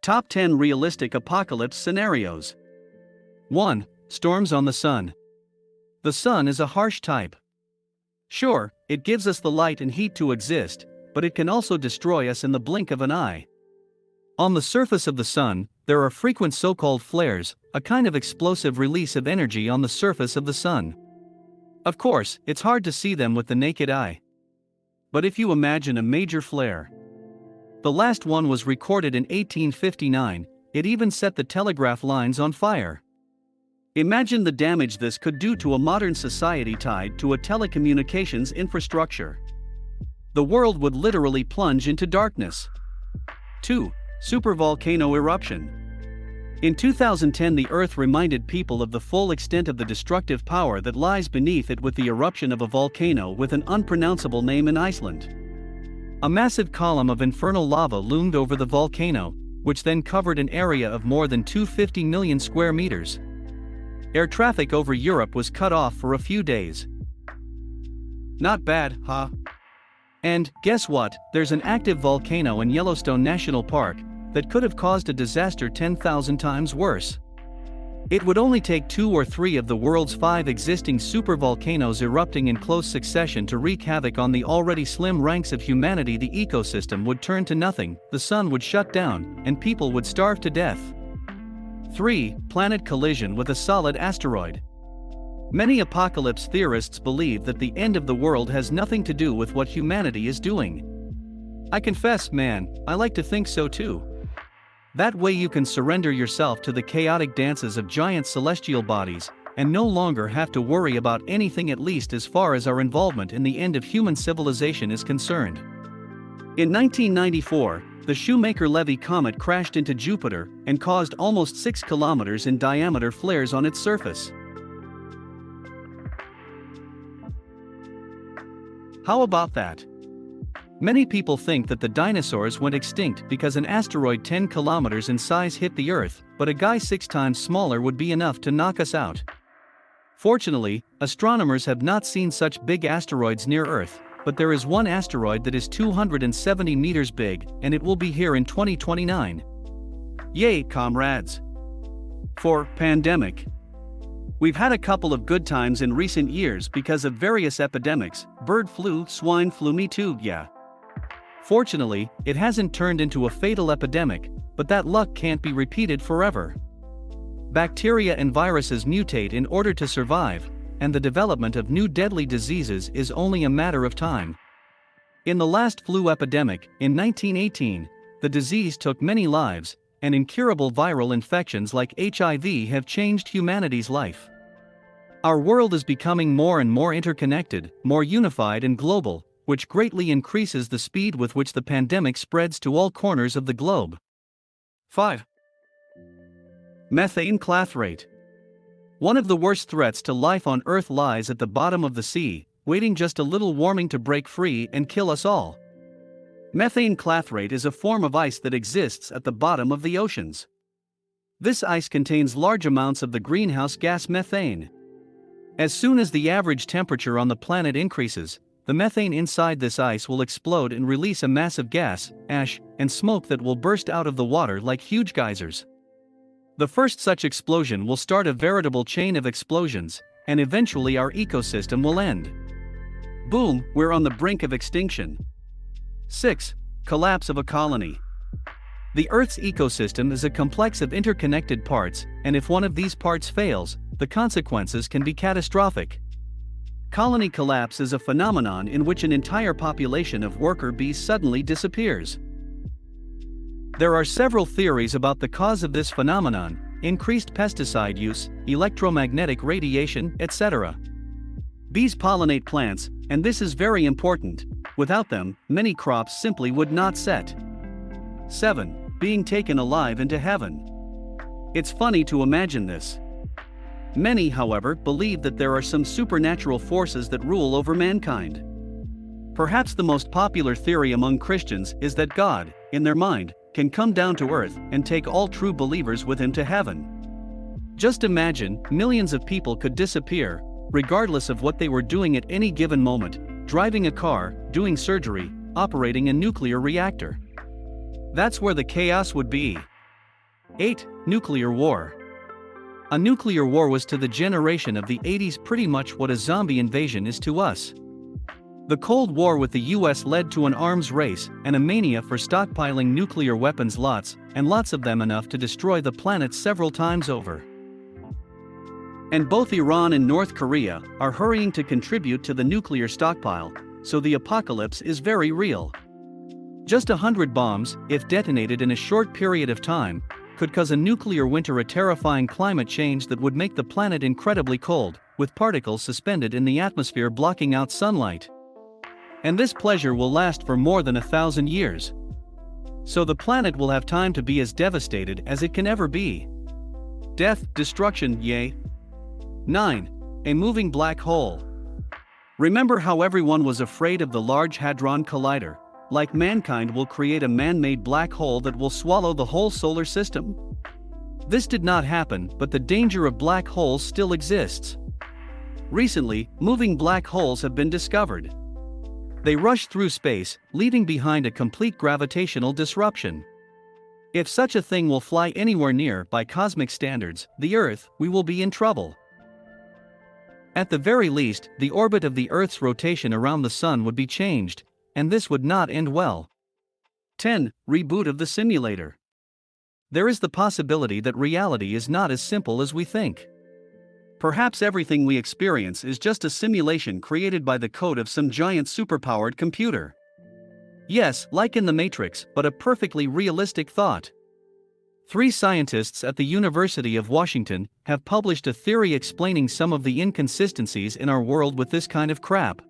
Top 10 realistic apocalypse scenarios. 1. Storms on the sun. The sun is a harsh type. Sure, it gives us the light and heat to exist, but it can also destroy us in the blink of an eye. On the surface of the sun, there are frequent so-called flares, a kind of explosive release of energy on the surface of the sun. Of course, it's hard to see them with the naked eye. But if you imagine a major flare. The last one was recorded in 1859, it even set the telegraph lines on fire. Imagine the damage this could do to a modern society tied to a telecommunications infrastructure. The world would literally plunge into darkness. 2. Supervolcano eruption. In 2010, the Earth reminded people of the full extent of the destructive power that lies beneath it with the eruption of a volcano with an unpronounceable name in Iceland. A massive column of infernal lava loomed over the volcano, which then covered an area of more than 250 million square meters. Air traffic over Europe was cut off for a few days. Not bad, huh? And, guess what, there's an active volcano in Yellowstone National Park that could have caused a disaster 10,000 times worse. It would only take 2 or 3 of the world's 5 existing supervolcanoes erupting in close succession to wreak havoc on the already slim ranks of humanity. The ecosystem would turn to nothing, the sun would shut down, and people would starve to death. 3. Planet collision with a solid asteroid. Many apocalypse theorists believe that the end of the world has nothing to do with what humanity is doing. I confess, man, I like to think so too. That way you can surrender yourself to the chaotic dances of giant celestial bodies, and no longer have to worry about anything, at least as far as our involvement in the end of human civilization is concerned. In 1994, the Shoemaker-Levy comet crashed into Jupiter and caused almost 6 kilometers in diameter flares on its surface. How about that? Many people think that the dinosaurs went extinct because an asteroid 10 kilometers in size hit the Earth, but a guy 6 times smaller would be enough to knock us out. Fortunately, astronomers have not seen such big asteroids near Earth, but there is one asteroid that is 270 meters big, and it will be here in 2029. Yay, comrades! 4. Pandemic. We've had a couple of good times in recent years because of various epidemics, bird flu, swine flu, me too, yeah. Fortunately, it hasn't turned into a fatal epidemic, but that luck can't be repeated forever. Bacteria and viruses mutate in order to survive, and the development of new deadly diseases is only a matter of time. In the last flu epidemic, in 1918, the disease took many lives, and incurable viral infections like HIV have changed humanity's life. Our world is becoming more and more interconnected, more unified and global, which greatly increases the speed with which the pandemic spreads to all corners of the globe. 5. Methane crash rate. One of the worst threats to life on Earth lies at the bottom of the sea, waiting just a little warming to break free and kill us all. Methane crash rate is a form of ice that exists at the bottom of the oceans. This ice contains large amounts of the greenhouse gas methane. As soon as the average temperature on the planet increases, the methane inside this ice will explode and release a massive gas, ash, and smoke that will burst out of the water like huge geysers. The first such explosion will start a veritable chain of explosions, and eventually our ecosystem will end. Boom, we're on the brink of extinction. 6. Collapse of a colony. The Earth's ecosystem is a complex of interconnected parts, and if one of these parts fails, the consequences can be catastrophic. Colony collapse is a phenomenon in which an entire population of worker bees suddenly disappears. There are several theories about the cause of this phenomenon: increased pesticide use, electromagnetic radiation, etc. Bees pollinate plants, and this is very important. Without them, many crops simply would not set. 7. Being taken alive into heaven. It's funny to imagine this. Many, however, believe that there are some supernatural forces that rule over mankind. Perhaps the most popular theory among Christians is that God, in their mind, can come down to earth and take all true believers with him to heaven. Just imagine, millions of people could disappear, regardless of what they were doing at any given moment: driving a car, doing surgery, operating a nuclear reactor. That's where the chaos would be. 8. Nuclear war. A nuclear war was to the generation of the 80s pretty much what a zombie invasion is to us. The Cold War with the US led to an arms race and a mania for stockpiling nuclear weapons, lots of them, enough to destroy the planet several times over. And both Iran and North Korea are hurrying to contribute to the nuclear stockpile, so the apocalypse is very real. Just 100 bombs, if detonated in a short period of time, could cause a nuclear winter, a terrifying climate change that would make the planet incredibly cold, with particles suspended in the atmosphere blocking out sunlight. And this pleasure will last for more than 1,000 years. So the planet will have time to be as devastated as it can ever be. Death, destruction, yay. 9. A moving black hole. Remember how everyone was afraid of the Large Hadron Collider? Like mankind will create a man-made black hole that will swallow the whole solar system? This did not happen, but the danger of black holes still exists. Recently, moving black holes have been discovered. They rush through space, leaving behind a complete gravitational disruption. If such a thing will fly anywhere near, by cosmic standards, the Earth, we will be in trouble. At the very least, the orbit of the Earth's rotation around the Sun would be changed, and this would not end well. 10. Reboot of the simulator. There is the possibility that reality is not as simple as we think. Perhaps everything we experience is just a simulation created by the code of some giant superpowered computer. Yes, like in the Matrix, but a perfectly realistic thought. 3 scientists at the University of Washington have published a theory explaining some of the inconsistencies in our world with this kind of crap.